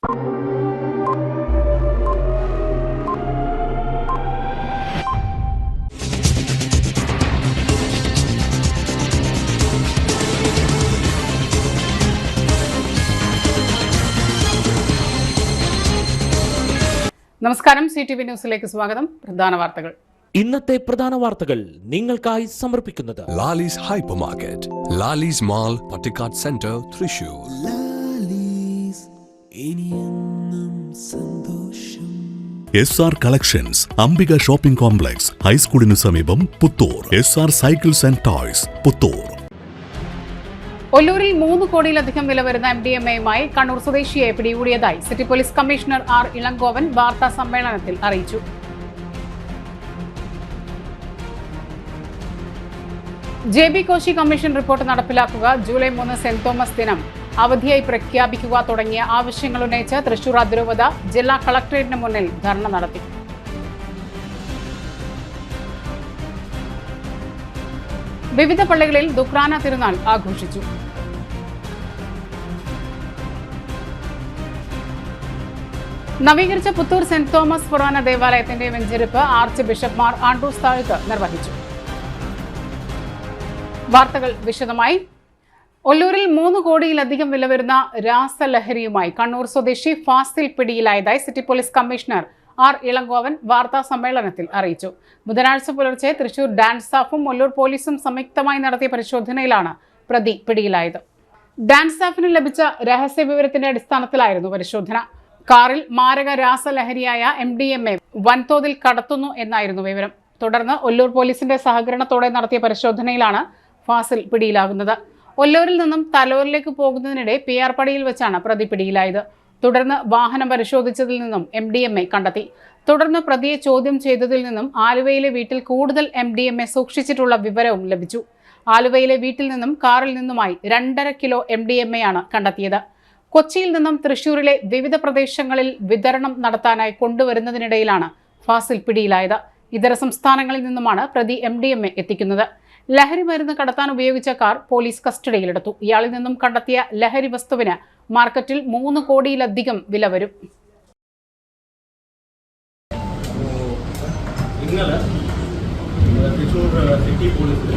നമസ്കാരം, CTV ന്യൂസിലേക്ക് സ്വാഗതം. പ്രധാന വാർത്തകൾ. ഇന്നത്തെ പ്രധാന വാർത്തകൾ നിങ്ങൾക്കായി സമർപ്പിക്കുന്നത് Lalees hyper market, Lalees mall, Pattikkad centre, Thrissur. SR collections, Ambika shopping complex, ഹൈസ്കൂളിനു സമീപം, Puthur. SR cycles and toys, Puthur. ഒല്ലൂരിൽ 3 കോടിയിലധികം വില വരുന്ന MDMA-യുമായി കണ്ണൂർ സ്വദേശിയെ പിടികൂടിയതായി city police commissioner R. Elangovan വാർത്താ സമ്മേളനത്തിൽ അറിയിച്ചു. JB കോശി കമ്മീഷൻ റിപ്പോർട്ട് നടപ്പിലാക്കുക, ജൂലൈ 3 സെന്റ് തോമസ് ദിനം അവധിയായി പ്രഖ്യാപിക്കുക തുടങ്ങിയ ആവശ്യങ്ങൾ ഉന്നയിച്ച് തൃശൂർ അതിരൂപത ജില്ലാ കളക്ടറേറ്റിന് മുന്നിൽ ധർണ നടത്തി. വിവിധ പള്ളികളിൽ ദുക്രാന തിരുനാൾ ആഘോഷിച്ചു. നവീകരിച്ച പുത്തൂർ സെന്റ് തോമസ് ഫൊറാന ദേവാലയത്തിന്റെ വെഞ്ചരിപ്പ് ആർച്ച് ബിഷപ്പ് മാർ ആൻഡ്രൂസ് താഴത്ത് നിർവഹിച്ചു. വാർത്തകൾ വിശദമായി. ഒല്ലൂരിൽ 3 കോടിയിലധികം വില വരുന്ന രാസലഹരിയുമായി കണ്ണൂർ സ്വദേശി ഫാസിൽ പിടിയിലായതായി city police commissioner R. Elangovan വാർത്താ സമ്മേളനത്തിൽ അറിയിച്ചു. ബുധനാഴ്ച പുലർച്ചെ തൃശൂർ ഡാൻസ് സ്റ്റാഫും ഒല്ലൂർ പോലീസും സംയുക്തമായി നടത്തിയ പരിശോധനയിലാണ് പ്രതി പിടിയിലായത്. ഡാൻസ് സ്റ്റാഫിന് ലഭിച്ച രഹസ്യ വിവരത്തിന്റെ അടിസ്ഥാനത്തിലായിരുന്നു പരിശോധന. കാറിൽ മാരക രാസലഹരിയായ MDMA വൻതോതിൽ കടത്തുന്നു എന്നായിരുന്നു വിവരം. തുടർന്ന് ഒല്ലൂർ പോലീസിന്റെ സഹകരണത്തോടെ നടത്തിയ പരിശോധനയിലാണ് ഫാസിൽ പിടിയിലാകുന്നത്. ഒല്ലൂരിൽ നിന്നും തലോരിലേക്ക് പോകുന്നതിനിടെ PR പടിയിൽ വെച്ചാണ് പ്രതി പിടിയിലായത്. തുടർന്ന് വാഹനം പരിശോധിച്ചതിൽ നിന്നും MDMA കണ്ടെത്തി. തുടർന്ന് പ്രതിയെ ചോദ്യം ചെയ്തതിൽ നിന്നും ആലുവയിലെ വീട്ടിൽ കൂടുതൽ MDMA സൂക്ഷിച്ചിട്ടുള്ള വിവരവും ലഭിച്ചു. ആലുവയിലെ വീട്ടിൽ നിന്നും കാറിൽ നിന്നുമായി 2.5 കിലോ MDMA-യാണ് കണ്ടെത്തിയത്. കൊച്ചിയിൽ നിന്നും തൃശൂരിലെ വിവിധ പ്രദേശങ്ങളിൽ വിതരണം നടത്താനായി കൊണ്ടുവരുന്നതിനിടയിലാണ് ഫാസിൽ പിടിയിലായത്. ഇതര സംസ്ഥാനങ്ങളിൽ നിന്നുമാണ് പ്രതി MDMA എത്തിക്കുന്നത്. ലഹരി മരുന്ന് കടത്താൻ ഉപയോഗിച്ച കാർ പോലീസ് കസ്റ്റഡിയിലെടുത്തു. ഇയാളിൽ നിന്നും കണ്ടെത്തിയ ലഹരി വസ്തുവിന് മാർക്കറ്റിൽ 3 കോടിയിലധികം വില വരും. ഇന്നലെ തൃശ്ശൂർ സിറ്റി പോലീസിൽ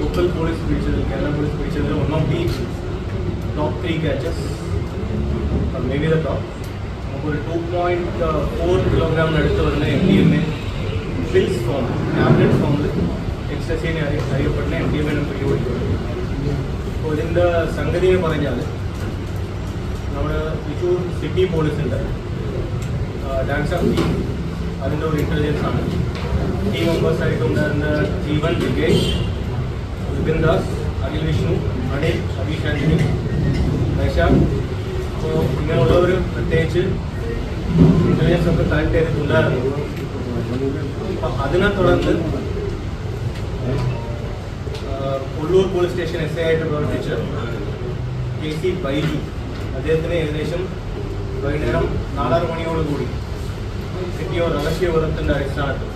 ലോക്കൽ പോലീസ് പിടിച്ചതിൽ, കേരള പോലീസ് പിടിച്ചതിൽ one of the top 3 catches, may be the top. നമുക്കൊരു 2.4 കിലോഗ്രാമിനടുത്ത് വരുന്ന MDMA പിൽസ് ഫോം, ടാബ്ലറ്റ് ഫോമിൽ എക്സസൈസിനെ അറിയപ്പെടുന്ന MDMA പിടികൂടിയിട്ടുണ്ട്. അപ്പോൾ ഇതിൻ്റെ സംഗതി എന്ന് പറഞ്ഞാൽ നമ്മുടെ തൃശ്ശൂർ സിറ്റി പോലീസിൻ്റെ ഡാൻസ് ഓഫ് ടീം, അതിൻ്റെ ഒരു ഇൻ്റലിജൻസ് ആണ്. ടീം മെമ്പേഴ്സായിട്ടുണ്ടായിരുന്ന ജീവൻ, വികേഷ്, വിപിൻ ദാസ്, അഖിൽ വിഷ്ണു, അനിൽ, അബീഷ് ആന്റണി, വൈശാഖ്. അപ്പോൾ ഇങ്ങനെയുള്ളവർ പ്രത്യേകിച്ച് ഇൻ്റലിജൻസ് ഒക്കെ കളക്ട് ചെയ്തിട്ടുണ്ടായിരുന്നു. അപ്പം അതിനെ തുടർന്ന് ഒല്ലൂർ പോലീസ് സ്റ്റേഷൻ SI ആയിട്ട് പ്രവർത്തിച്ച് KC ബൈജു, അദ്ദേഹത്തിന് ഏകദേശം വൈകുന്നേരം 4-6 മണിയോടുകൂടി കിട്ടിയ രഹസ്യ വിവരത്തിൻ്റെ അടിസ്ഥാനത്തിൽ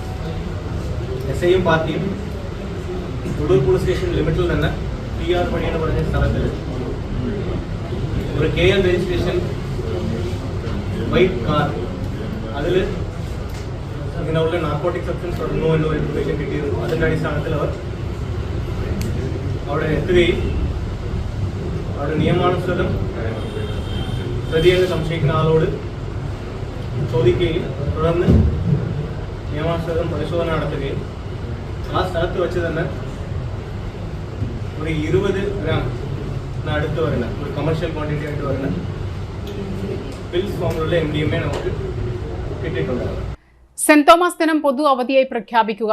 SIയും പാർട്ടിയും ഒല്ലൂർ പോലീസ് സ്റ്റേഷൻ ലിമിറ്റിൽ തന്നെ PR പണി എന്ന് പറഞ്ഞ സ്ഥലത്തിൽ ഒരു KL രജിസ്ട്രേഷൻ വൈറ്റ് കാർ, അതിൽ ഇങ്ങനെയുള്ള നാർക്കോട്ടിക് സബ്സ്റ്റൻസ് തുടങ്ങുമോ എന്നൊരു ഇൻഫർമേഷൻ കിട്ടിയിരുന്നു. അതിൻ്റെ അടിസ്ഥാനത്തിൽ അവർ അവിടെ എത്തുകയും അവിടെ നിയമാനുസൃതം പ്രതിയെന്ന് സംശയിക്കുന്ന ആളോട് ചോദിക്കുകയും തുടർന്ന് നിയമാനുസൃതം പരിശോധന നടത്തുകയും ആ സ്ഥലത്ത് വെച്ച് തന്നെ ഒരു 20 ഗ്രാം അടുത്ത് വരുന്ന ഒരു കമേഴ്ഷ്യൽ ക്വാണ്ടിറ്റി ആയിട്ട് വരുന്ന പിൽസ് ഫോമിലുള്ള MDMA നമുക്ക് കിട്ടിയിട്ടുണ്ടാകും. സെന്റ് തോമസ് ദിനം പൊതു അവധിയായി പ്രഖ്യാപിക്കുക,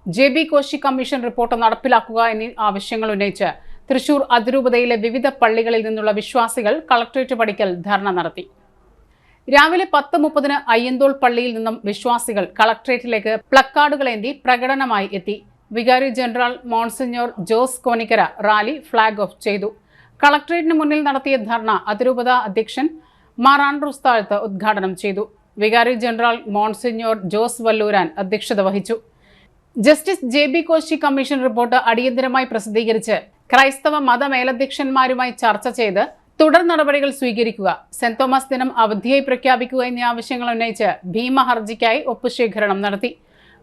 JB കോശി കമ്മീഷൻ റിപ്പോർട്ട് നടപ്പിലാക്കുക എന്നീ ആവശ്യങ്ങൾ ഉന്നയിച്ച് തൃശൂർ അതിരൂപതയിലെ വിവിധ പള്ളികളിൽ നിന്നുള്ള വിശ്വാസികൾ കളക്ടറേറ്റ് പടിക്കൽ ധർണ നടത്തി. രാവിലെ 10:30 അയ്യന്തോൾ പള്ളിയിൽ നിന്നും വിശ്വാസികൾ കളക്ടറേറ്റിലേക്ക് പ്ലക്കാർഡുകളേന്തി പ്രകടനമായി എത്തി. വികാരി general monsignor Jose Konikkara rally flag off ചെയ്തു. കളക്ടറേറ്റിന് മുന്നിൽ നടത്തിയ ധർണ അതിരൂപത അധ്യക്ഷൻ മാർ ആൻഡ്രൂസ് താഴത്ത് ഉദ്ഘാടനം ചെയ്തു. വികാരി ജനറൽ മോൺസിഞ്ഞോർ ജോസ് വല്ലൂരാൻ അധ്യക്ഷത വഹിച്ചു. Justice JB Koshy commission report അടിയന്തരമായി പ്രസിദ്ധീകരിച്ച് ക്രൈസ്തവ മതമേലധ്യക്ഷന്മാരുമായി ചർച്ച ചെയ്ത് തുടർ നടപടികൾ സ്വീകരിക്കുക, സെന്റ് തോമസ് ദിനം അവധിയായി പ്രഖ്യാപിക്കുക എന്നീ ആവശ്യങ്ങൾ ഉന്നയിച്ച് ഭീമ ഹർജിക്കായി ഒപ്പുശേഖരണം നടത്തി.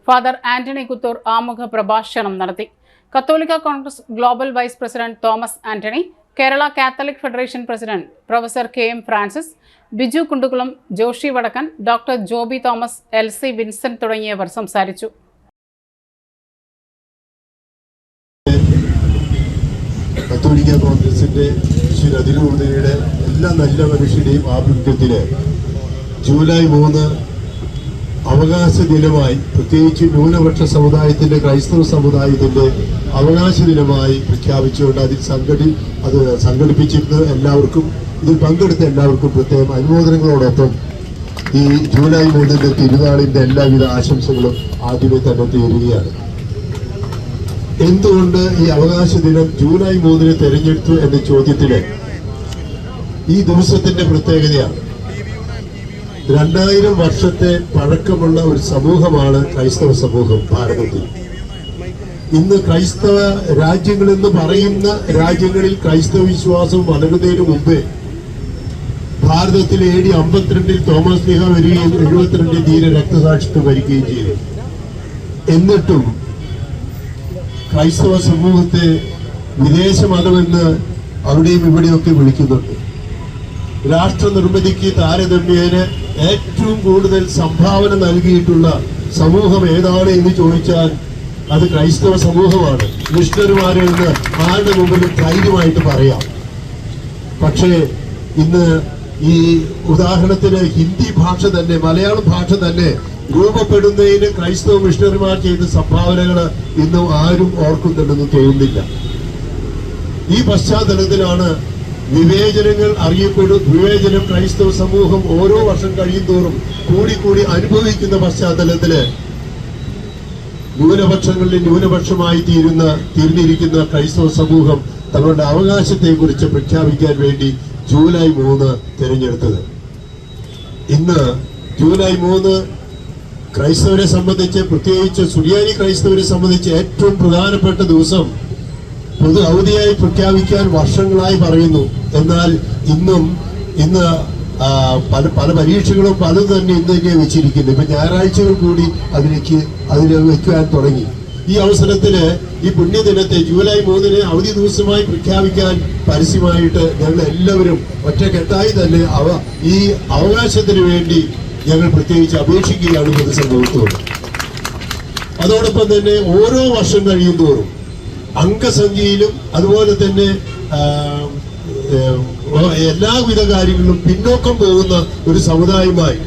ഫാദർ ആന്റണി കുത്തൂർ ആമുഖ പ്രഭാഷണം നടത്തി. കത്തോലിക്ക Congress global vice president Thomas Antony, Kerala Catholic federation president professor KM Francis, Biju Kundukulam, Joshy Vadakkan, doctor Joby Thomas, LC Vincent തുടങ്ങിയവർ സംസാരിച്ചു. കത്തോലിക്ക കോൺഗ്രസിന്റെ അതിരൂപതയുടെ എല്ലാ നല്ല മനുഷ്യരുടെയും ആഭിമുഖ്യത്തില് ജൂലൈ 3 അവകാശ ദിനമായി, പ്രത്യേകിച്ച് ന്യൂനപക്ഷ സമുദായത്തിന്റെ, ക്രൈസ്തവ സമുദായത്തിന്റെ അവകാശ ദിനമായി പ്രഖ്യാപിച്ചുകൊണ്ട് അത് സംഘടിപ്പിച്ചിരുന്ന എല്ലാവർക്കും, ഇതിൽ പങ്കെടുത്ത എല്ലാവർക്കും പ്രത്യേകം അനുമോദനങ്ങളോടൊപ്പം ഈ ജൂലൈ 3 തിരുനാളിന്റെ എല്ലാവിധ ആശംസകളും ആദ്യമേ തന്നെ തീരുകയാണ്. എന്തുകൊണ്ട് ഈ അവകാശ ദിനം ജൂലൈ 3 തെരഞ്ഞെടുത്തു എന്ന ചോദ്യത്തിന് ഈ ദിവസത്തിന്റെ പ്രത്യേകതയാണ്. 2000 വർഷത്തെ പഴക്കമുള്ള ഒരു സമൂഹമാണ് ക്രൈസ്തവ സമൂഹം ഭാരതത്തിൽ. ഇന്ന് ക്രൈസ്തവ രാജ്യങ്ങളെന്ന് പറയുന്ന രാജ്യങ്ങളിൽ ക്രൈസ്തവ വിശ്വാസം വളരുന്നതിന് മുമ്പേ ഭാരതത്തിൽ AD 52 തോമസ് ലീഹ വരികയും 72 ധീര രക്തസാക്ഷിത്വം വരികയും ചെയ്തു. എന്നിട്ടും ക്രൈസ്തവ സമൂഹത്തെ വിദേശ മതമെന്ന് അവിടെയും ഇവിടെയൊക്കെ വിളിക്കുന്നുണ്ട്. രാഷ്ട്ര നിർമ്മിതിക്ക് താരതമ്യേന ഏറ്റവും കൂടുതൽ സംഭാവന നൽകിയിട്ടുള്ള സമൂഹം ഏതാണ് എന്ന് ചോദിച്ചാൽ അത് ക്രൈസ്തവ സമൂഹമാണ്. മിഷണറിമാരിൽ നിന്ന് ആരുടെ മുമ്പിലും ധൈര്യമായിട്ട് പറയാം. പക്ഷേ ഇന്ന് ഈ ഉദാഹരണത്തിന് ഹിന്ദി ഭാഷ തന്നെ, മലയാളം ഭാഷ തന്നെ രൂപപ്പെടുന്നതിന് ക്രൈസ്തവ മിഷണറിമാർ ചെയ്ത സംഭാവനകൾ ഇന്നും ആരും ഓർക്കുന്നുണ്ടെന്ന് തോന്നുന്നില്ല. ഈ പശ്ചാത്തലത്തിലാണ് വിവേചനങ്ങൾ വിവേചനം ക്രൈസ്തവ സമൂഹം ഓരോ വർഷം കഴിയുന്തോറും കൂടി അനുഭവിക്കുന്ന പശ്ചാത്തലത്തില് ന്യൂനപക്ഷങ്ങളിൽ ന്യൂനപക്ഷമായി തീർന്നിരിക്കുന്ന ക്രൈസ്തവ സമൂഹം തങ്ങളുടെ അവകാശത്തെ കുറിച്ച് പ്രഖ്യാപിക്കാൻ വേണ്ടി ജൂലൈ 3 തിരഞ്ഞെടുത്തത്. ഇന്ന് ജൂലൈ 3 ക്രൈസ്തവരെ സംബന്ധിച്ച്, പ്രത്യേകിച്ച് സുറിയാനി ക്രൈസ്തവരെ സംബന്ധിച്ച് ഏറ്റവും പ്രധാനപ്പെട്ട ദിവസം പൊതു അവധിയായി പ്രഖ്യാപിക്കാൻ വർഷങ്ങളായി പറയുന്നു. എന്നാൽ ഇന്ന് പല പരീക്ഷകളും പലതും തന്നെ ഇന്ന് തന്നെ വെച്ചിരിക്കുന്നു. ഇപ്പൊ ഞായറാഴ്ചകൾ കൂടി അതിന് വെക്കുവാൻ തുടങ്ങി. ഈ അവസരത്തില് ഈ പുണ്യദിനത്തെ ജൂലൈ 3 അവധി ദിവസമായി പ്രഖ്യാപിക്കാൻ പരസ്യമായിട്ട് ഞങ്ങൾ എല്ലാവരും ഒറ്റക്കെട്ടായി തന്നെ ഈ അവകാശത്തിന് വേണ്ടി ഞങ്ങൾ പ്രത്യേകിച്ച് അപേക്ഷിക്കുകയാണ് പൊതുസമൂഹത്തോട്. അതോടൊപ്പം തന്നെ ഓരോ വർഷം കഴിയുന്തോറും അംഗസംഖ്യയിലും അതുപോലെ തന്നെ എല്ലാവിധ കാര്യങ്ങളിലും പിന്നോക്കം പോകുന്ന ഒരു സമുദായമായി,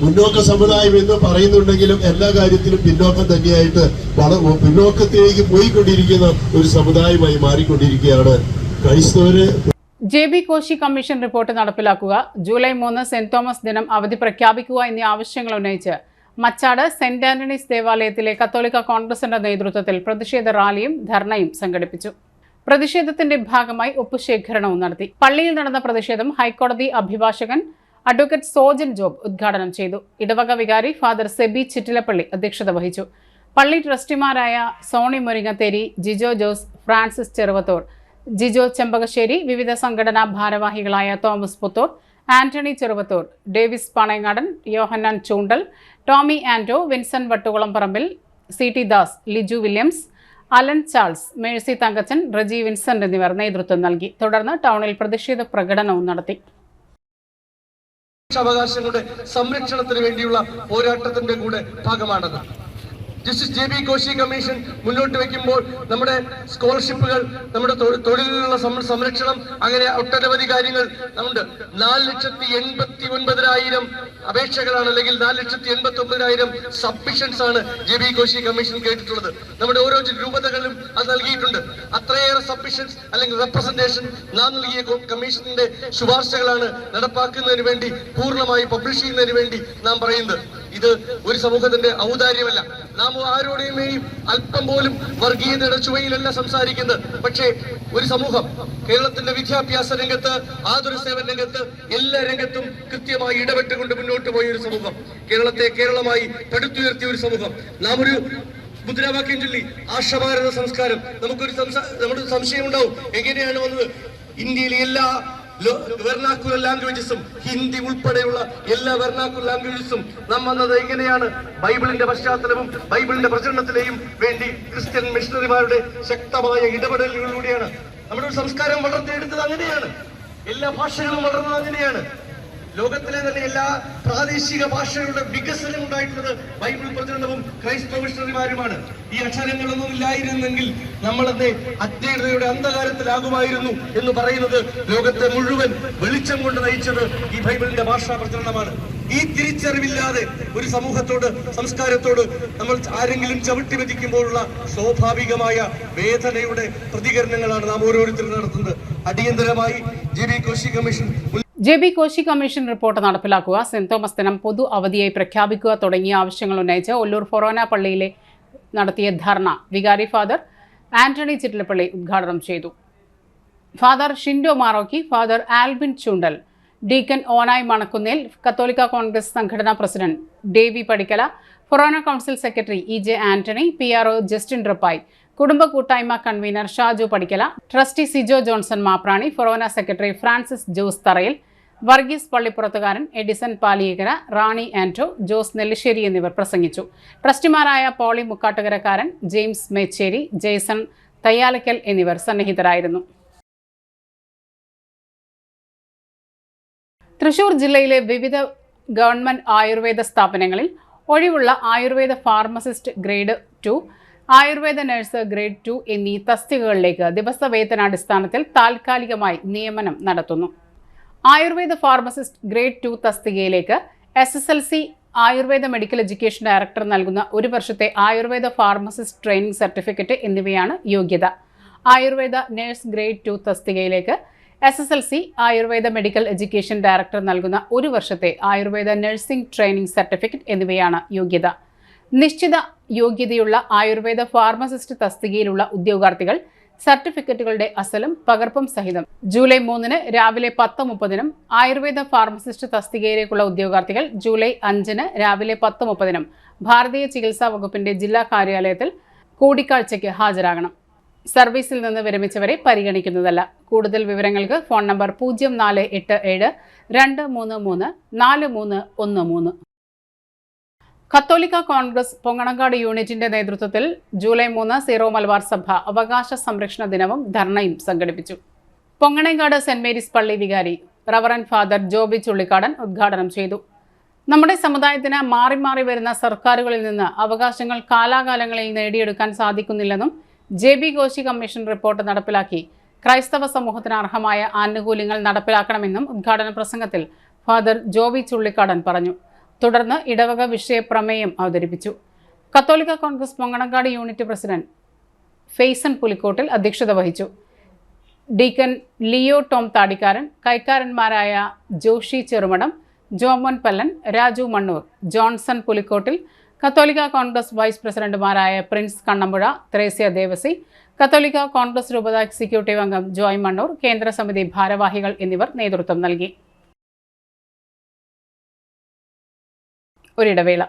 മുന്നോക്ക സമുദായം എന്ന് പറയുന്നുണ്ടെങ്കിലും എല്ലാ കാര്യത്തിലും പിന്നോക്കം തന്നെയായിട്ട് പിന്നോക്കത്തിലേക്ക് പോയിക്കൊണ്ടിരിക്കുന്ന ഒരു സമുദായമായി മാറിക്കൊണ്ടിരിക്കുകയാണ് ക്രൈസ്തവര്. JB കോശി കമ്മീഷൻ റിപ്പോർട്ട് നടപ്പിലാക്കുക, ജൂലൈ 3 സെന്റ് തോമസ് ദിനം അവധി പ്രഖ്യാപിക്കുക എന്നീ ആവശ്യങ്ങൾ ഉന്നയിച്ച് മച്ചാട് സെന്റ് ആന്റണീസ് ദേവാലയത്തിലെ കത്തോലിക്ക കോൺഗ്രസിന്റെ നേതൃത്വത്തിൽ പ്രതിഷേധ റാലിയും ധർണയും സംഘടിപ്പിച്ചു. പ്രതിഷേധത്തിന്റെ ഭാഗമായി ഒപ്പുശേഖരണവും നടത്തി. പള്ളിയിൽ നടന്ന പ്രതിഷേധം ഹൈക്കോടതി അഭിഭാഷകൻ അഡ്വക്കേറ്റ് സോജൻ ജോബ് ഉദ്ഘാടനം ചെയ്തു. ഇടവക വികാരി ഫാദർ സെബി ചിറ്റിലപ്പള്ളി അധ്യക്ഷത വഹിച്ചു. പള്ളി ട്രസ്റ്റിമാരായ സോണി മുരിങ്ങത്തേരി, ജിജോ ജോസ്, ഫ്രാൻസിസ് ചെറുവത്തൂർ, ജിജോ ചെമ്പകശ്ശേരി, വിവിധ സംഘടനാ ഭാരവാഹികളായ Thomas Puthur, Antony Cheruvathur, Davis Panayangadan, Yohannan Choondal, Tommy Anto, Vincent Vattukulam Parambil, CT Das, Liju Williams, Alan Charles, Mercy Thankachan, Reji Vincent എന്നിവർ നേതൃത്വം നൽകി. തുടർന്ന് ടൗണിൽ പ്രതിഷേധ പ്രകടനവും നടത്തി. അവകാശങ്ങളുടെ സംരക്ഷണത്തിന് വേണ്ടിയുള്ള പോരാട്ടത്തിന്റെ കൂടെ ഭാഗമാണത്. ജസ്റ്റിസ് JB കോശി കമ്മീഷൻ മുന്നോട്ട് വെക്കുമ്പോൾ നമ്മുടെ സ്കോളർഷിപ്പുകൾ, നമ്മുടെ തൊഴിലിനുള്ള സംരക്ഷണം, അങ്ങനെ ഒട്ടനവധി കാര്യങ്ങൾ ഉണ്ട്. 4,89,000 അപേക്ഷകളാണ്, അല്ലെങ്കിൽ 4,89,000 സബ്മിഷൻസ് ആണ് JB കോശി കമ്മീഷൻ കേട്ടിട്ടുള്ളത്. നമ്മുടെ ഓരോ രൂപതകളിലും അത് നൽകിയിട്ടുണ്ട്. അത്രയേറെ സബ്മിഷൻസ് അല്ലെങ്കിൽ റെപ്രസെന്റേഷൻ നാം നൽകിയ കമ്മീഷന്റെ ശുപാർശകളാണ് നടപ്പാക്കുന്നതിന് വേണ്ടി, പൂർണ്ണമായി പബ്ലിഷ് ചെയ്യുന്നതിന് വേണ്ടി നാം പറയുന്നത്. ഇത് ഒരു സമൂഹത്തിന്റെ ഔദാര്യമല്ല. നാം ആരോടെയും അല്പം പോലും വർഗീയതയുടെ ചുവയിലല്ല സംസാരിക്കുന്നത്. പക്ഷേ ഒരു സമൂഹം കേരളത്തിന്റെ വിദ്യാഭ്യാസ രംഗത്ത്, ആതുര സേവന രംഗത്ത്, എല്ലാ രംഗത്തും കൃത്യമായി ഇടപെട്ടുകൊണ്ട് മുന്നോട്ട് പോയ ഒരു സമൂഹം, കേരളത്തെ കേരളമായി പടുത്തുയർത്തിയ ഒരു സമൂഹം. നാം ഒരു മുദ്രാവാക്യം ചൊല്ലി ആശഭാരത സംസ്കാരം, നമ്മുടെ സംശയം ഉണ്ടാവും, എങ്ങനെയാണ് വന്നത്? ഇന്ത്യയിലെ എല്ലാ വെർണാക്കുലർ ലാംഗ്വേജസും ഹിന്ദി ഉൾപ്പെടെയുള്ള എല്ലാ വെർണാക്കുലർ ലാംഗ്വേജസും നാം വന്നത് എങ്ങനെയാണ്? ബൈബിളിന്റെ പശ്ചാത്തലവും ബൈബിളിന്റെ പ്രചരണത്തിലെയും വേണ്ടി ക്രിസ്ത്യൻ മിഷണറിമാരുടെ ശക്തമായ ഇടപെടലുകളിലൂടെയാണ്. നമ്മുടെ ഒരു സംസ്കാരം വളർത്തിയെടുത്തത് അങ്ങനെയാണ്. എല്ലാ ഭാഷകളും വളർന്നത് അങ്ങനെയാണ്. ലോകത്തിലെ തന്നെ എല്ലാ പ്രാദേശിക ഭാഷകളുടെ വികസനം ഉണ്ടായിട്ടുള്ളത് ബൈബിൾ പ്രചരണവും ക്രൈസ്തവ മിഷണറിമാരുമാണ്. ഈ അക്ഷരങ്ങളൊന്നും ഇല്ലായിരുന്നെങ്കിൽ നമ്മളത് അജ്ഞതയുടെ അന്ധകാരത്തിലാകുമായിരുന്നു എന്ന് പറയുന്നത് ലോകത്തെ മുഴുവൻ വെളിച്ചം കൊണ്ട് നയിച്ചത് ഈ ബൈബിളിന്റെ ഭാഷാ പ്രചരണമാണ്. ഈ തിരിച്ചറിവില്ലാതെ ഒരു സമൂഹത്തോട്, സംസ്കാരത്തോട് നമ്മൾ ആരെങ്കിലും ചവിട്ടി വെച്ചിക്കുമ്പോഴുള്ള സ്വാഭാവികമായ വേദനയുടെ പ്രതികരണങ്ങളാണ് നാം ഓരോരുത്തരും നടത്തുന്നത്. അടിയന്തരമായി J B. Koshy commission Koshy commission report നടപ്പിലാക്കുക, സെന്റ് തോമസ് ദിനം പൊതു അവധിയായി പ്രഖ്യാപിക്കുക തുടങ്ങിയ ആവശ്യങ്ങൾ ഉന്നയിച്ച് ഒല്ലൂർ ഫൊറോന പള്ളിയിലെ നടത്തിയ ധർണ വികാരി ഫാദർ ആന്റണി ചിറ്റിലപ്പള്ളി ഉദ്ഘാടനം ചെയ്തു. Father Shindo Marokki, father Albin Chundal, deacon Onai Manakkunnel, കത്തോലിക്ക കോൺഗ്രസ് സംഘടനാ president Davy Padikkala, forane council secretary E J. Antony, PRO Justin Rappai, കുടുംബ കൂട്ടായ്മ convener Shaju Padikkala, trustee Sijo Johnson Maprani, forane secretary Francis Jose Tharayil, Varghese പള്ളിപ്പുറത്തുകാരൻ, എഡിസൺ പാലിയേക്കര, റാണി ആന്റോ, ജോസ് നെല്ലിശ്ശേരി എന്നിവർ പ്രസംഗിച്ചു. ട്രസ്റ്റിമാരായ പോളി മുക്കാട്ടുകരക്കാരൻ, ജെയിംസ് മേച്ചേരി, ജെയ്സൺ തയ്യാലക്കൽ എന്നിവർ സന്നിഹിതരായിരുന്നു. തൃശൂർ ജില്ലയിലെ വിവിധ ഗവൺമെന്റ് ആയുർവേദ സ്ഥാപനങ്ങളിൽ ഒഴിവുള്ള ayurveda pharmacist grade 2, Ayurveda nurse grade 2 എന്നീ തസ്തികകളിലേക്ക് ദിവസവേതനാടിസ്ഥാനത്തിൽ താൽക്കാലികമായി നിയമനം നടത്തുന്നു. ആയുർവേദ ഫാർമസിസ്റ്റ് ഗ്രേഡ് 2 തസ്തികയിലേക്ക് SSLC Ayurveda medical education director നൽകുന്ന 1 വർഷത്തെ ആയുർവേദ ഫാർമസിസ്റ്റ് ട്രെയിനിംഗ് സർട്ടിഫിക്കറ്റ് എന്നിവയാണ് യോഗ്യത. ആയുർവേദ നഴ്സ് ഗ്രേഡ് 2 തസ്തികയിലേക്ക് SSLC Ayurveda medical education director നൽകുന്ന 1 വർഷത്തെ ആയുർവേദ നഴ്സിംഗ് ട്രെയിനിംഗ് സർട്ടിഫിക്കറ്റ് എന്നിവയാണ് യോഗ്യത. നിശ്ചിത യോഗ്യതയുള്ള ആയുർവേദ ഫാർമസിസ്റ്റ് തസ്തികയിലുള്ള ഉദ്യോഗാർത്ഥികൾ സർട്ടിഫിക്കറ്റുകളുടെ അസലും പകർപ്പും സഹിതം ജൂലൈ 3 രാവിലെ 10:30 ആയുർവേദ ഫാർമസിസ്റ്റ് തസ്തികയിലേക്കുള്ള ഉദ്യോഗാർത്ഥികൾ ജൂലൈ 5 രാവിലെ 10:30 ഭാരതീയ ചികിത്സാ വകുപ്പിന്റെ ജില്ലാ കാര്യാലയത്തിൽ കൂടിക്കാഴ്ചയ്ക്ക് ഹാജരാകണം. സർവീസിൽ നിന്ന് വിരമിച്ചവരെ പരിഗണിക്കുന്നതല്ല. കൂടുതൽ വിവരങ്ങൾക്ക് ഫോൺ നമ്പർ 0487 233 4313. കത്തോലിക്ക കോൺഗ്രസ് പൊങ്ങണങ്കാട് യൂണിറ്റിന്റെ നേതൃത്വത്തിൽ ജൂലൈ 3 സീറോ മലബാർ സഭ അവകാശ സംരക്ഷണ ദിനവും ധർണയും സംഘടിപ്പിച്ചു. പൊങ്ങണങ്കാട് സെന്റ് മേരീസ് പള്ളി വികാരി റവറന്റ് ഫാദർ ജോബി ചുള്ളിക്കാടൻ ഉദ്ഘാടനം ചെയ്തു. നമ്മുടെ സമുദായത്തിന് മാറി മാറി വരുന്ന സർക്കാരുകളിൽ നിന്ന് അവകാശങ്ങൾ കാലാകാലങ്ങളിൽ നേടിയെടുക്കാൻ സാധിക്കുന്നില്ലെന്നും ജെ.ബി. കോശി കമ്മീഷൻ റിപ്പോർട്ട് നടപ്പിലാക്കി ക്രൈസ്തവ സമൂഹത്തിന് അർഹമായ ആനുകൂല്യങ്ങൾ നടപ്പിലാക്കണമെന്നും ഉദ്ഘാടന പ്രസംഗത്തിൽ ഫാദർ ജോബി ചുള്ളിക്കാടൻ പറഞ്ഞു. തുടർന്ന് ഇടവക വിഷയ പ്രമേയം അവതരിപ്പിച്ചു. കത്തോലിക്ക Congress Ponganamkad unit president Faison Pulikkottil അധ്യക്ഷത വഹിച്ചു. ഡീക്കൻ ലിയോ ടോം താടിക്കാരൻ, കൈക്കാരന്മാരായ ജോഷി ചെറുമടം, ജോമോൻ പല്ലൻ, രാജു മണ്ണൂർ, ജോൺസൺ പുലിക്കോട്ടിൽ, കത്തോലിക്ക കോൺഗ്രസ് വൈസ് പ്രസിഡന്റുമാരായ പ്രിൻസ് കണ്ണമ്പുഴ, ത്രേസ്യ ദേവസി, കത്തോലിക്ക കോൺഗ്രസ് രൂപത എക്സിക്യൂട്ടീവ് അംഗം ജോയ് മണ്ണൂർ, കേന്ദ്ര സമിതി ഭാരവാഹികൾ എന്നിവർ നേതൃത്വം നൽകി. ഒരിടവേള.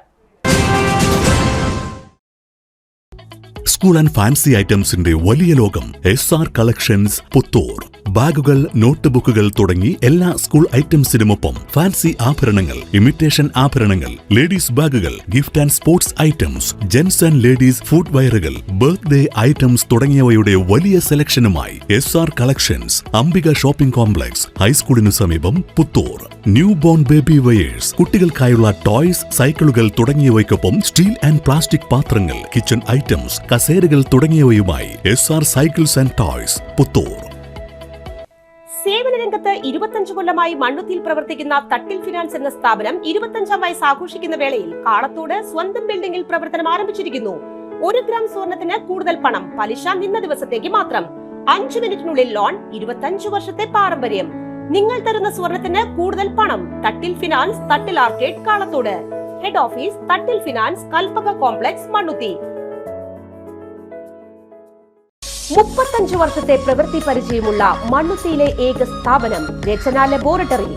സ്കൂൾ ആൻഡ് ഫാൻസി ഐറ്റംസിന്റെ വലിയ ലോകം SR കളക്ഷൻസ് പുത്തൂർ. ബാഗുകൾ, നോട്ട് ബുക്കുകൾ തുടങ്ങി എല്ലാ സ്കൂൾ ഐറ്റംസിനുമൊപ്പം ഫാൻസി ആഭരണങ്ങൾ, ഇമിറ്റേഷൻ ആഭരണങ്ങൾ, ലേഡീസ് ബാഗുകൾ, gift and sports items, gents and ladies food വെയറുകൾ, ബർത്ത്ഡേ ഐറ്റംസ് തുടങ്ങിയവയുടെ വലിയ സെലക്ഷനുമായി SR collections, Ambika shopping complex, ഹൈസ്കൂളിനു സമീപം, Puthur. New born baby wears, കുട്ടികൾക്കായുള്ള ടോയ്സ്, സൈക്കിളുകൾ തുടങ്ങിയവയ്ക്കൊപ്പം സ്റ്റീൽ ആൻഡ് പ്ലാസ്റ്റിക് പാത്രങ്ങൾ, കിച്ചൺ ഐറ്റംസ്, കസേരകൾ തുടങ്ങിയവയുമായി SR cycles and toys, Puthur. സേവന രംഗത്ത് 25 കൊല്ലമായി മണ്ണുത്തിയിൽ പ്രവർത്തിക്കുന്ന തട്ടിൽ ഫിനാൻസ് എന്ന സ്ഥാപനം 25ാം വയസ്സ് ആഘോഷിക്കുന്ന വേളയിൽ കാളത്തോട് സ്വന്തം ബിൽഡിംഗിൽ പ്രവർത്തനം ആരംഭിച്ചിരിക്കുന്നു. 1 ഗ്രാം സ്വർണത്തിന് കൂടുതൽ പണം, പലിശ നിന്ന ദിവസത്തേക്ക് മാത്രം, 5 മിനിറ്റിനുള്ളിൽ ലോൺ, 25 വർഷത്തെ പാരമ്പര്യം. നിങ്ങൾ തരുന്ന സ്വർണത്തിന് കൂടുതൽ പണം. Thattil finance, Thattil arcade, Kalathode. Head office Thattil finance, Kalpaka complex, Mannuthy. 35 വർഷത്തെ പ്രവൃത്തി പരിചയമുള്ള മണ്ണുത്തിയിലെ ഏക സ്ഥാപനം Rachana laboratory.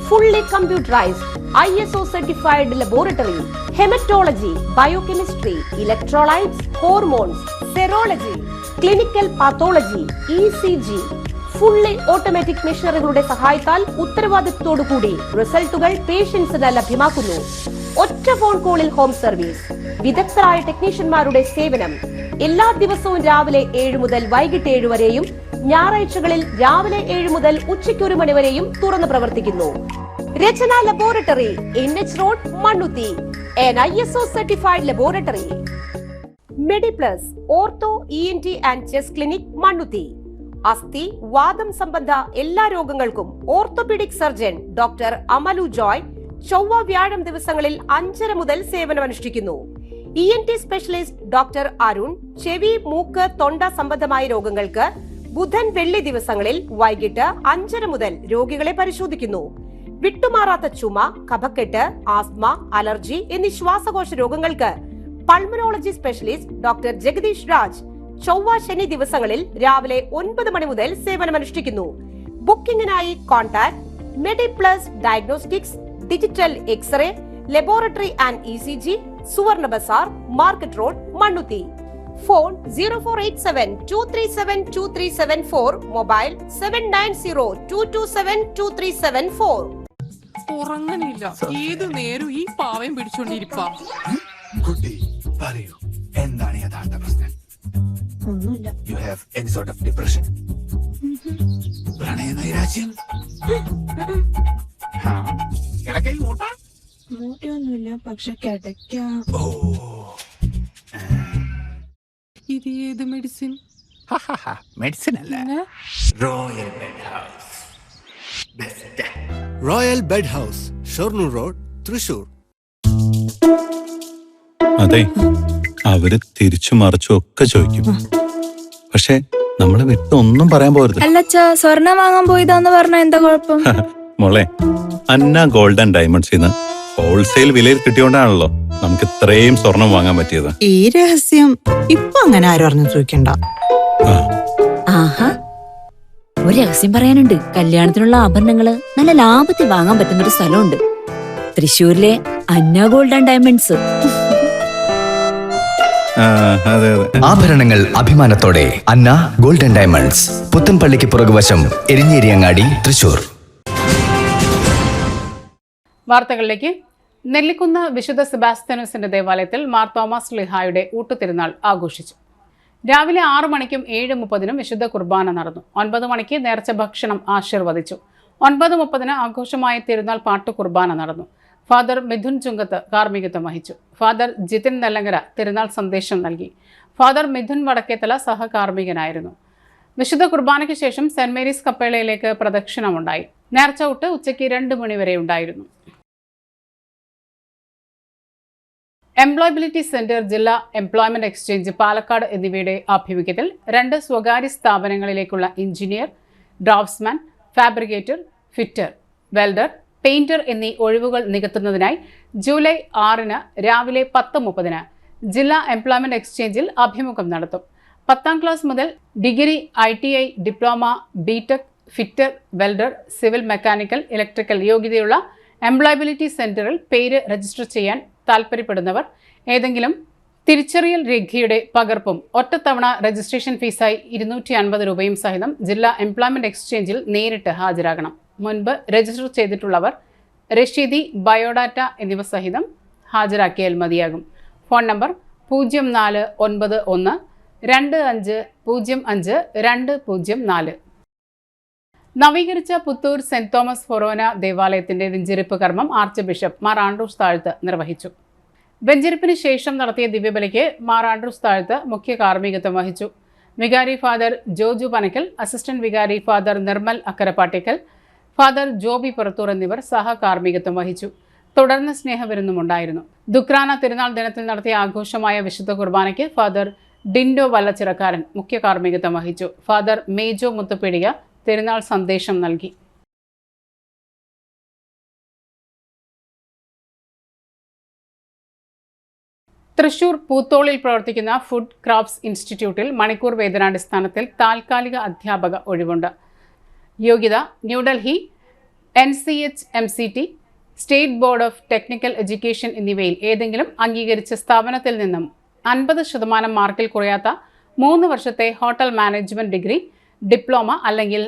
Fully computerised, ISO certified laboratory. Haematology, biochemistry, electrolytes, hormones, serology, clinical pathology, ECG, fully automatic മെഷീനറികളുടെ സഹായത്താൽ ഉത്തരവാദിത്വത്തോടുകൂടി റിസൾട്ടുകൾ പേഷ്യൻസിന് ലഭ്യമാക്കുന്നു. ഒറ്റ ഫോൺ കോളിൽ ഹോം സർവീസ്, വിദഗ്ധരായ ടെക്നീഷ്യന്മാരുടെ സേവനം. എല്ലാ ദിവസവും രാവിലെ 7 മുതൽ വൈകിട്ട് 7 വരെയും ഞായറാഴ്ചകളിൽ രാവിലെ 7 മുതൽ ഉച്ചയ്ക്ക് 1 മണി വരെയും തുറന്നു പ്രവർത്തിക്കുന്നു. Rachana laboratory, NH road, Mannuthy. an ISO certified laboratory. Mediplus ortho ENT and chest clinic, Mannuthy. അസ്ഥി വാദം സംബന്ധ എല്ലാ രോഗങ്ങൾക്കും orthopaedic surgeon doctor Amalu Joy ചൊവ്വ വ്യാഴം ദിവസങ്ങളിൽ 5:30 മുതൽ സേവനമനുഷ്ഠിക്കുന്നു. ENT സ്പെഷ്യലിസ്റ്റ് ഡോക്ടർ അരുൺ ചെവി മൂക്ക് തൊണ്ട സംബന്ധമായ രോഗങ്ങൾക്ക് ബുധൻ വെള്ളി ദിവസങ്ങളിൽ വൈകിട്ട് 5:30 മുതൽ രോഗികളെ പരിശോധിക്കുന്നു. വിട്ടുമാറാത്ത ചുമ, കഫക്കെട്ട്, ആസ്മ, അലർജി എന്നീ ശ്വാസകോശ രോഗങ്ങൾക്ക് pulmonology specialist doctor Jagadish Raj ചൊവ്വ ശനി ദിവസങ്ങളിൽ രാവിലെ 9 മണി മുതൽ സേവനമനുഷ്ഠിക്കുന്നു. ബുക്കിംഗിനായി contact Mediplus diagnostics, digital x ray, laboratory and ECG, Suvarna Bazar, market road, Mannuthy. Phone 0487-237-2374, mobile 790227-2374. ഉറങ്ങണില്ല, ഏത് നേരം ഈ പാവം പിടിച്ചോണ്ടിരിപ്പാ. കുട്ടി പറയൂ, എന്താണ് യഥാർത്ഥ പ്രശ്നം? ഒന്നുമില്ല. You have any sort of depression? പ്രണയ നൈരാശ്യം? കിടക്കയിൽ മൂട്ട? മൂട്ടയൊന്നുമില്ല, പക്ഷെ കിടക്കാം. ഓ, ഇത് ഏത് മെഡിസിൻ? മെഡിസിൻ അല്ല, royal bed house. Best royal bed house, Shoranur road, Thrissur. അതെ, അവര് തിരിച്ചു മറിച്ചും ഒക്കെ ചോദിക്കും. പക്ഷെ നമ്മളെ വിട്ട് ഒന്നും പറയാൻ പോരുത്. അല്ലച്ചാ, സ്വർണം വാങ്ങാൻ പോയതാന്ന് പറഞ്ഞ എന്താ കുഴപ്പം? മോളെ, അന്ന ഗോൾഡ് ആൻഡ് ഡയമണ്ട്സിന്ന് ഹോൾസെയിൽ വിലയിൽ കിട്ടിയോണ്ടാണല്ലോ നമുക്ക് ഇത്രയും സ്വർണം വാങ്ങാൻ പറ്റിയത്. ഈ രഹസ്യം ഇപ്പൊ അങ്ങനെ ആരും അറിഞ്ഞു ചോദിക്കണ്ട. ആഹാ, ഒരു രഹസ്യം പറയാനുണ്ട്. കല്യാണത്തിനുള്ള ആഭരണങ്ങള് നല്ല ലാഭത്തിൽ വാങ്ങാൻ പറ്റുന്ന ഒരു സ്ഥലമുണ്ട്, തൃശ്ശൂരിലെ അന്ന ഗോൾഡ് ആൻഡ് ഡയമണ്ട്സ്. ആഭരണങ്ങൾ അഭിമാനത്തോടെ അന്ന ഗോൾഡൻ ഡയമണ്ട്സ്, പുത്തൻപള്ളിക്ക് പുറകുവശം, എരിഞ്ഞേരിയങ്ങാടി, തൃശൂർ. വാർത്തകളിലേക്ക്. നെല്ലിക്കുന്ന് വിശുദ്ധ സെബാസ്ത്യാനോസിന്റെ ദേവാലയത്തിൽ മാർ തോമസ് ശ്ലീഹായുടെ ഊട്ടുതിരുനാൾ ആഘോഷിച്ചു. രാവിലെ 6 മണിക്കും 7:30 വിശുദ്ധ കുർബാന നടന്നു. 9 മണിക്ക് നേർച്ച ഭക്ഷണം ആശീർവദിച്ചു. 9:30 ആഘോഷമായ തിരുനാൾ പാട്ടു കുർബാന നടന്നു. ഫാദർ മിഥുൻ ചുങ്കത്ത് കാർമ്മികത്വം വഹിച്ചു. ഫാദർ ജിതിൻ നെല്ലങ്കര തിരുനാൾ സന്ദേശം നൽകി. ഫാദർ മിഥുൻ വടക്കേത്തല സഹകാർമ്മികനായിരുന്നു. വിശുദ്ധ കുർബാനയ്ക്ക് ശേഷം സെന്റ് മേരീസ് കപ്പേളയിലേക്ക് പ്രദക്ഷിണമുണ്ടായി. നേർച്ച ഊട്ട് ഉച്ചയ്ക്ക് 2 മണി വരെ ഉണ്ടായിരുന്നു. എംപ്ലോയബിലിറ്റി സെന്റർ, ജില്ലാ എംപ്ലോയ്മെന്റ് എക്സ്ചേഞ്ച് പാലക്കാട് എന്നിവയുടെ ആഭിമുഖ്യത്തിൽ 2 സ്വകാര്യ സ്ഥാപനങ്ങളിലേക്കുള്ള engineer, draughtsman, fabricator, fitter, welder, painter എന്നീ ഒഴിവുകൾ നികത്തുന്നതിനായി ജൂലൈ 6 രാവിലെ 10:30 ജില്ലാ എംപ്ലോയ്മെന്റ് എക്സ്ചേഞ്ചിൽ അഭിമുഖം നടത്തും. 10ാം ക്ലാസ് മുതൽ degree, ITI, diploma, BTech, fitter, welder, civil mechanical, electrical യോഗ്യതയുള്ള എംപ്ലോയബിലിറ്റി സെന്ററിൽ പേര് രജിസ്റ്റർ ചെയ്യാൻ താൽപ്പര്യപ്പെടുന്നവർ ഏതെങ്കിലും തിരിച്ചറിയൽ രേഖയുടെ പകർപ്പും ഒറ്റത്തവണ രജിസ്ട്രേഷൻ ഫീസായി 250 രൂപയും സഹിതം ജില്ലാ എംപ്ലോയ്മെന്റ് എക്സ്ചേഞ്ചിൽ നേരിട്ട് ഹാജരാകണം. മുൻപ് രജിസ്റ്റർ ചെയ്തിട്ടുള്ളവർ രശീതി, ബയോഡാറ്റ എന്നിവ സഹിതം ഹാജരാക്കിയാൽ മതിയാകും. Phone number 049125050204. നവീകരിച്ച പുത്തൂർ സെന്റ് തോമസ് ഫൊറോന ദേവാലയത്തിന്റെ വെഞ്ചരിപ്പ് കർമ്മം ആർച്ച് ബിഷപ്പ് മാർ ആൻഡ്രൂസ് താഴത്ത് നിർവഹിച്ചു. വെഞ്ചരിപ്പിന് ശേഷം നടത്തിയ ദിവ്യബലിക്ക് മാർ ആൻഡ്രൂസ് താഴത്ത് മുഖ്യ കാർമ്മികത്വം വഹിച്ചു. വികാരി ഫാദർ ജോജു പനക്കൽ, അസിസ്റ്റന്റ് വികാരി ഫാദർ നിർമ്മൽ അക്കരപ്പാട്ടിക്കൽ, ഫാദർ ജോബി പുറത്തൂർ എന്നിവർ സഹകാർമ്മികത്വം വഹിച്ചു. തുടർന്ന് സ്നേഹവിരുന്നുമുണ്ടായിരുന്നു. ദുക്രാന തിരുനാൾ ദിനത്തിൽ നടത്തിയ ആഘോഷമായ വിശുദ്ധ കുർബാനയ്ക്ക് ഫാദർ ഡിൻഡോ വല്ലച്ചിറക്കാരൻ മുഖ്യ കാർമ്മികത്വം വഹിച്ചു. ഫാദർ മേജോ മുത്തുപീടിക തിരുനാൾ സന്ദേശം നൽകി. തൃശൂർ പൂത്തോളിൽ പ്രവർത്തിക്കുന്ന ഫുഡ് ക്രാഫ്റ്റ്സ് ഇൻസ്റ്റിറ്റ്യൂട്ടിൽ മണിക്കൂർ വേതനാടിസ്ഥാനത്തിൽ താൽക്കാലിക അധ്യാപക ഒഴിവുണ്ട്. യോഗ്യത New Delhi, NCH-MCT, state board of technical education എന്നിവയിൽ ഏതെങ്കിലും അംഗീകരിച്ച സ്ഥാപനത്തിൽ നിന്നും 50% മാർക്കിൽ കുറയാത്ത 3 വർഷത്തെ ഹോട്ടൽ മാനേജ്മെന്റ് ഡിഗ്രി, ഡിപ്ലോമ അല്ലെങ്കിൽ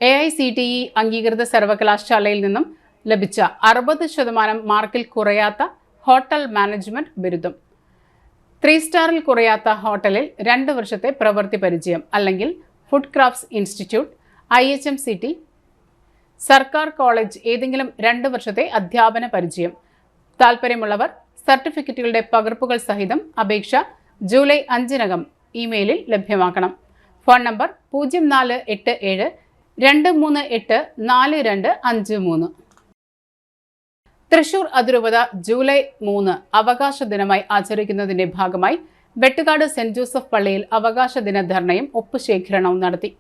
AICTE അംഗീകൃത സർവകലാശാലയിൽ നിന്നും ലഭിച്ച 60% മാർക്കിൽ കുറയാത്ത ഹോട്ടൽ മാനേജ്മെന്റ് ബിരുദം, 3 സ്റ്റാറിൽ കുറയാത്ത ഹോട്ടലിൽ 2 വർഷത്തെ പ്രവൃത്തി പരിചയം അല്ലെങ്കിൽ ഫുഡ് ക്രാഫ്റ്റ്സ് ഇൻസ്റ്റിറ്റ്യൂട്ട്, IHMCT, സർക്കാർ കോളേജ് ഏതെങ്കിലും 2 വർഷത്തെ അധ്യാപന പരിചയം. താൽപ്പര്യമുള്ളവർ സർട്ടിഫിക്കറ്റുകളുടെ പകർപ്പുകൾ സഹിതം അപേക്ഷ ജൂലൈ 5-നകം ഇമെയിലിൽ ലഭ്യമാക്കണം. Phone number 0487-238-4253. തൃശൂർ അതിരൂപത ജൂലൈ 3 അവകാശ ദിനമായി ആചരിക്കുന്നതിന്റെ ഭാഗമായി വെട്ടുകാട് സെന്റ് ജോസഫ് പള്ളിയിൽ അവകാശ ദിന ധർണയും ഒപ്പുശേഖരണവും നടത്തി.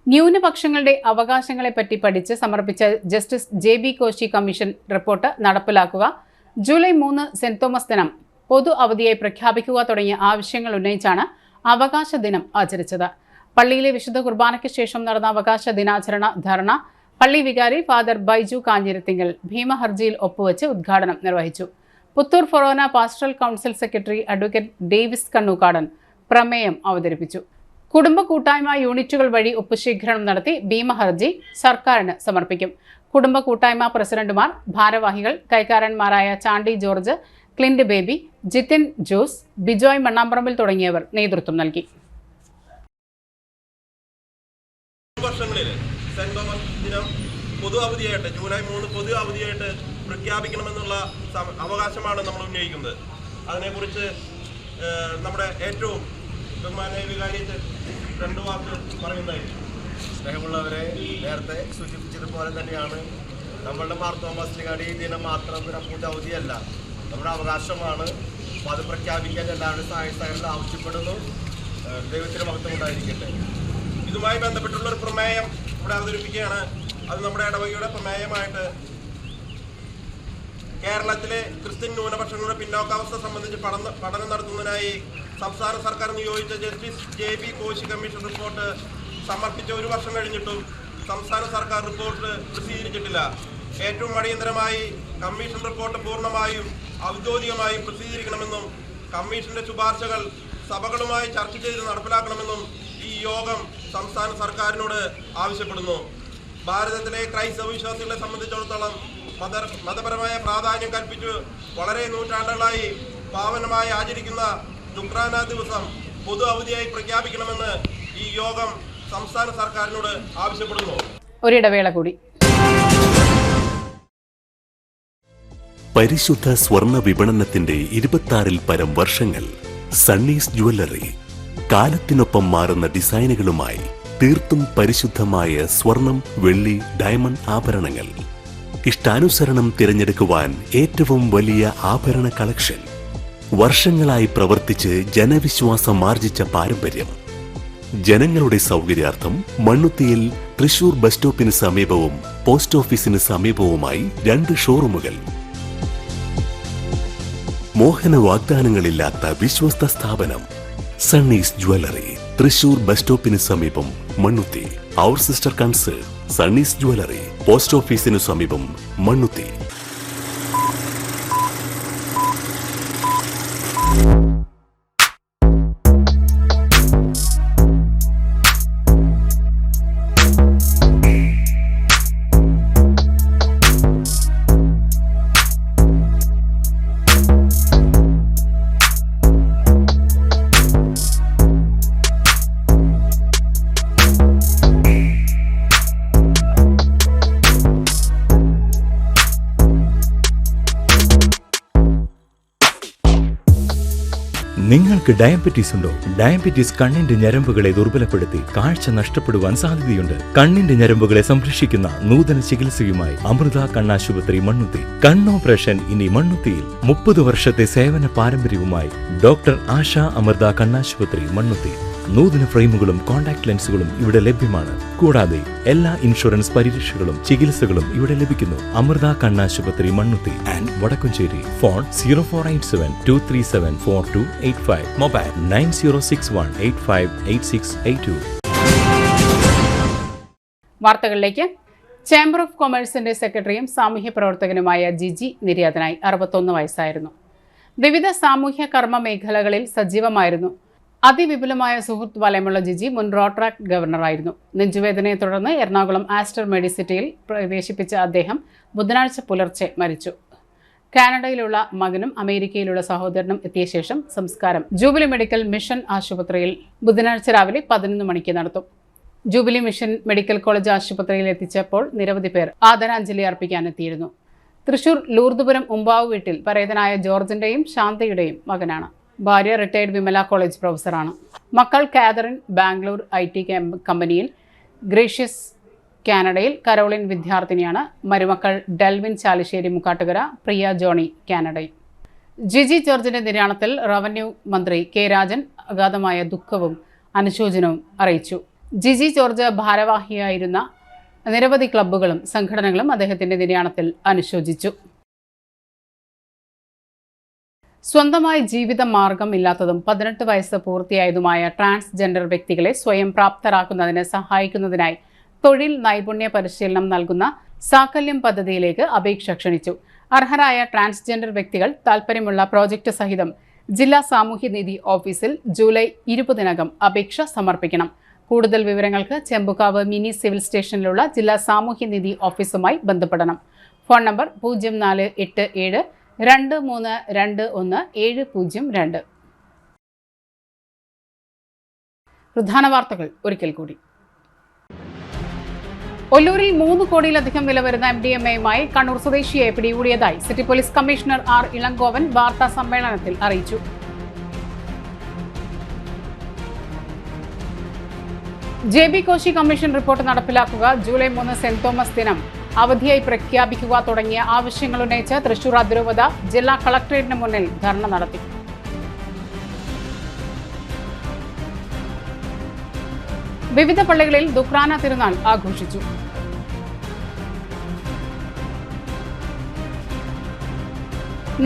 ന്യൂനപക്ഷങ്ങളുടെ അവകാശങ്ങളെപ്പറ്റി പഠിച്ച് സമർപ്പിച്ച justice JB Koshy commission report നടപ്പിലാക്കുക, ജൂലൈ 3 സെന്റ് തോമസ് ദിനം പൊതു അവധിയായി പ്രഖ്യാപിക്കുക തുടങ്ങിയ ആവശ്യങ്ങൾ ഉന്നയിച്ചാണ് അവകാശ ദിനം ആചരിച്ചത്. പള്ളിയിലെ വിശുദ്ധ കുർബാനയ്ക്ക് ശേഷം നടന്ന അവകാശ ദിനാചരണ ധർണ പള്ളി വികാരി ഫാദർ ബൈജു കാഞ്ഞിരത്തിങ്കൽ ഭീമഹർജിയിൽ ഒപ്പുവെച്ച് ഉദ്ഘാടനം നിർവഹിച്ചു. Puthur forane pastoral council secretary advocate Davis Kannukkadan പ്രമേയം അവതരിപ്പിച്ചു. കുടുംബ കൂട്ടായ്മ യൂണിറ്റുകൾ വഴി ഒപ്പുശേഖരണം നടത്തി ഭീമഹർജി സർക്കാരിന് സമർപ്പിക്കും. കുടുംബ കൂട്ടായ്മ പ്രസിഡന്റുമാർ, ഭാരവാഹികൾ, കൈക്കാരന്മാരായ Chandy George, Clint Baby, Jithin Jose, Bijoy Mannamparambil തുടങ്ങിയവർ നേതൃത്വം നൽകി. വർഷങ്ങളിൽ സെന്റ് തോമസ് ദിനം പൊതു അവധിയായിട്ട് ജൂലൈ 3 പൊതു അവധിയായിട്ട് പ്രഖ്യാപിക്കണമെന്നുള്ള അവകാശമാണ് നമ്മൾ ഉന്നയിക്കുന്നത്. അതിനെക്കുറിച്ച് നമ്മുടെ ഏറ്റവും ബഹുമാനായ വികാരിയച്ഛൻ 2 വാക്ക് പറയുന്നതായിരിക്കും. സ്നേഹമുള്ളവരെ, നേരത്തെ സൂചിപ്പിച്ചതുപോലെ തന്നെയാണ് നമ്മളുടെ മാർ തോമസ് ലീഗായുടെ ഈ ദിനം മാത്രം ഒരു പൂജ അവധിയല്ല, നമ്മുടെ അവകാശമാണ്. അപ്പോൾ അത് പ്രഖ്യാപിക്കാൻ എല്ലാവരുടെയും സഹായ സഹകരണം ആവശ്യപ്പെടുന്നു. ദൈവത്തിന് മഹത്വം ഉണ്ടായിരിക്കട്ടെ. ഇതുമായി ബന്ധപ്പെട്ടുള്ള ഒരു പ്രമേയം ഇവിടെ അവതരിപ്പിക്കുകയാണ്. അത് നമ്മുടെ ഇടവകയുടെ പ്രമേയമായിട്ട് കേരളത്തിലെ ക്രിസ്ത്യൻ ന്യൂനപക്ഷങ്ങളുടെ പിന്നോക്കാവസ്ഥ സംബന്ധിച്ച് പഠനം നടത്തുന്നതിനായി സംസ്ഥാന സർക്കാർ നിയോഗിച്ച justice JB Koshy commission report സമർപ്പിച്ച 1 വർഷം കഴിഞ്ഞിട്ടും സംസ്ഥാന സർക്കാർ റിപ്പോർട്ട് പ്രസിദ്ധീകരിച്ചിട്ടില്ല. ഏറ്റവും അടിയന്തരമായി കമ്മീഷൻ റിപ്പോർട്ട് പൂർണ്ണമായും ഔദ്യോഗികമായും പ്രസിദ്ധീകരിക്കണമെന്നും കമ്മീഷന്റെ ശുപാർശകൾ സഭകളുമായി ചർച്ച ചെയ്ത് നടപ്പിലാക്കണമെന്നും ഈ യോഗം സംസ്ഥാന സർക്കാരിനോട് ആവശ്യപ്പെടുന്നു. ഭാരതത്തിലെ ക്രൈസ്തവ വിശ്വാസികളെ സംബന്ധിച്ചിടത്തോളം മതപരമായ പ്രാധാന്യം കൽപ്പിച്ചു വളരെ നൂറ്റാണ്ടുകളായി പാവനമായി ആചരിക്കുന്ന ദുഃഖ്രാന ദിവസം പൊതു അവധിയായി പ്രഖ്യാപിക്കണമെന്ന് ഈ യോഗം സംസ്ഥാന സർക്കാരിനോട് ആവശ്യപ്പെടുന്നു. ഒരിടവേള കൂടി. പരിശുദ്ധ സ്വർണ്ണ വിപണനത്തിന്റെ 26-ൽ പരം വർഷങ്ങൾ. സണ്ണീസ് ജ്വല്ലറി കാലത്തിനൊപ്പം മാറുന്ന ഡിസൈനുകളുമായി തീർത്തും പരിശുദ്ധമായ സ്വർണം, വെള്ളി, ഡയമണ്ട് ആഭരണങ്ങൾ. ഇഷ്ടാനുസരണം തിരഞ്ഞെടുക്കുവാൻ ഏറ്റവും വലിയ ആഭരണ കളക്ഷൻ. വർഷങ്ങളായി പ്രവർത്തിച്ച് ജനവിശ്വാസം ആർജിച്ച പാരമ്പര്യം. ജനങ്ങളുടെ സൗകര്യാർത്ഥം മണ്ണുത്തിയിൽ തൃശൂർ ബസ് സ്റ്റോപ്പിന് സമീപവും പോസ്റ്റ് ഓഫീസിന് സമീപവുമായി 2 ഷോറൂമുകൾ. മോഹന വാഗ്ദാനങ്ങളില്ലാത്ത വിശ്വസ്ത സ്ഥാപനം സണ്ണീസ് ജ്വല്ലറി, തൃശൂർ ബസ് സ്റ്റോപ്പിന് സമീപം മണ്ണുത്തി. അവർ സിസ്റ്റർ കൺസേൺ സണ്ണീസ് ജ്വല്ലറി, പോസ്റ്റ് ഓഫീസിനു സമീപം മണ്ണുത്തി. നിങ്ങൾക്ക് ഡയബറ്റീസ് ഉണ്ടോ? ഡയബറ്റീസ് കണ്ണിന്റെ ഞരമ്പുകളെ ദുർബലപ്പെടുത്തി കാഴ്ച നഷ്ടപ്പെടുവാൻ സാധ്യതയുണ്ട്. കണ്ണിന്റെ ഞരമ്പുകളെ സംരക്ഷിക്കുന്ന നൂതന ചികിത്സയുമായി അമൃത കണ്ണാശുപത്രി മണ്ണുത്തി. കണ്ണോപ്പറേഷൻ ഇനി മണ്ണുത്തിയിൽ. 30 വർഷത്തെ സേവന പാരമ്പര്യവുമായി ഡോക്ടർ ആശ അമൃത കണ്ണാശുപത്രി മണ്ണുത്തി. നൂതന ഫ്രെയിമുകളും കോൺടാക്ട് ലെൻസുകളും ഇവിടെ ലഭ്യമാണ്. കൂടാതെ എല്ലാ ഇൻഷുറൻസ് പരിരക്ഷകളും ചികിത്സകളും ഇവിടെ ലഭിക്കുന്നു. അമൃത കണ്ണാശുപത്രി Mannuthy and Vadakkumchery. Phone 0487-237-4285. Mobile 9061858682. വാർത്തകളിലേക്ക്. ചേംബർ ഓഫ് കൊമേഴ്സിന്റെ സെക്രട്ടറിയും സാമൂഹ്യ പ്രവർത്തകനുമായ ജിജി നിര്യാതനായി. 61 വയസ്സായിരുന്നു. വിവിധ സാമൂഹ്യ കർമ്മ മേഖലകളിൽ സജീവമായിരുന്നു. അതിവിപുലമായ സുഹൃത്ത് വലയമുള്ള ജിജി മുൻ റോട്രാക്ട് ഗവർണറായിരുന്നു. നെഞ്ചുവേദനയെ തുടർന്ന് എറണാകുളം ആസ്റ്റർ മെഡിസിറ്റിയിൽ പ്രവേശിപ്പിച്ച അദ്ദേഹം ബുധനാഴ്ച പുലർച്ചെ മരിച്ചു. കാനഡയിലുള്ള മകനും അമേരിക്കയിലുള്ള സഹോദരനും എത്തിയ ശേഷം സംസ്കാരം ജൂബിലി മെഡിക്കൽ മിഷൻ ആശുപത്രിയിൽ ബുധനാഴ്ച രാവിലെ 11 മണിക്ക് നടത്തും. ജൂബിലി മിഷൻ മെഡിക്കൽ കോളേജ് ആശുപത്രിയിൽ എത്തിച്ചപ്പോൾ നിരവധി പേർ ആദരാഞ്ജലി അർപ്പിക്കാനെത്തിയിരുന്നു. തൃശൂർ ലൂർദുപുരം ഉമ്പാവ് വീട്ടിൽ പരേതനായ ജോർജിന്റെയും ശാന്തയുടെയും മകനാണ്. ഭാര്യ റിട്ടയർഡ് വിമല കോളേജ് പ്രൊഫസറാണ്. മക്കൾ കാതറിൻ ബാംഗ്ലൂർ IT കമ്പനിയിൽ, ഗ്രേഷ്യസ് കാനഡയിൽ, കരോളിൻ വിദ്യാർത്ഥിനിയാണ്. മരുമക്കൾ ഡെൽവിൻ ചാലിശ്ശേരി മുക്കാട്ടുകര, പ്രിയ ജോണി കാനഡയിൽ. ജിജി ജോർജിന്റെ നിര്യാണത്തിൽ റവന്യൂ മന്ത്രി കെ രാജൻ അഗാധമായ ദുഃഖവും അനുശോചനവും അറിയിച്ചു. ജിജി ജോർജ് ഭാരവാഹിയായിരുന്ന നിരവധി ക്ലബ്ബുകളും സംഘടനകളും അദ്ദേഹത്തിന്റെ നിര്യാണത്തിൽ അനുശോചിച്ചു. സ്വന്തമായി ജീവിത മാർഗം ഇല്ലാത്തതും 18 വയസ്സ് പൂർത്തിയായതുമായ ട്രാൻസ്ജെൻഡർ വ്യക്തികളെ സ്വയം പ്രാപ്തരാക്കുന്നതിന് സഹായിക്കുന്നതിനായി തൊഴിൽ നൈപുണ്യ പരിശീലനം നൽകുന്ന സാകല്യം പദ്ധതിയിലേക്ക് അപേക്ഷ ക്ഷണിച്ചു. അർഹരായ ട്രാൻസ്ജെൻഡർ വ്യക്തികൾ താൽപ്പര്യമുള്ള പ്രോജക്റ്റ് സഹിതം ജില്ലാ സാമൂഹ്യനീതി ഓഫീസിൽ ജൂലൈ 20 അപേക്ഷ സമർപ്പിക്കണം. കൂടുതൽ വിവരങ്ങൾക്ക് ചെമ്പുകാവ് മിനി സിവിൽ സ്റ്റേഷനിലുള്ള ജില്ലാ സാമൂഹ്യനീതി ഓഫീസുമായി ബന്ധപ്പെടണം. ഫോൺ നമ്പർ 04872321 പ്രധാന വാർത്തകൾ ഒരിക്കൽ കൂടി. ഒല്ലൂരിൽ 3 കോടിയിലധികം വില വരുന്ന MDMA-യുമായി കണ്ണൂർ സ്വദേശിയെ പിടികൂടിയതായി city police commissioner R. Elangovan വാർത്താ സമ്മേളനത്തിൽ അറിയിച്ചു. JB കോശി കമ്മീഷൻ റിപ്പോർട്ട് നടപ്പിലാക്കുക, ജൂലൈ 3 സെന്റ് തോമസ് ദിനം അവധിയായി പ്രഖ്യാപിക്കുക തുടങ്ങിയ ആവശ്യങ്ങൾ ഉന്നയിച്ച് തൃശൂർ അതിരൂപത ജില്ലാ കളക്ടറേറ്റിന് മുന്നിൽ ധർണ നടത്തി. വിവിധ പള്ളികളിൽ ദുക്രാന തിരുനാൾ ആഘോഷിച്ചു.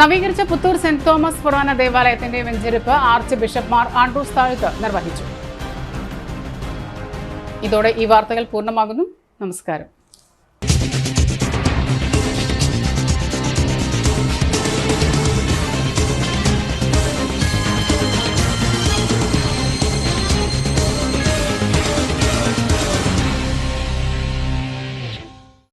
നവീകരിച്ച പുത്തൂർ സെന്റ് തോമസ് ഫൊറാന ദേവാലയത്തിന്റെ വെഞ്ചരിപ്പ് ആർച്ച് ബിഷപ്പ് മാർ ആൻഡ്രൂസ് താഴത്ത് നിർവഹിച്ചു. ഇതോടെ ഈ വാർത്തകൾ പൂർണ്ണമാകുന്നു. നമസ്കാരം.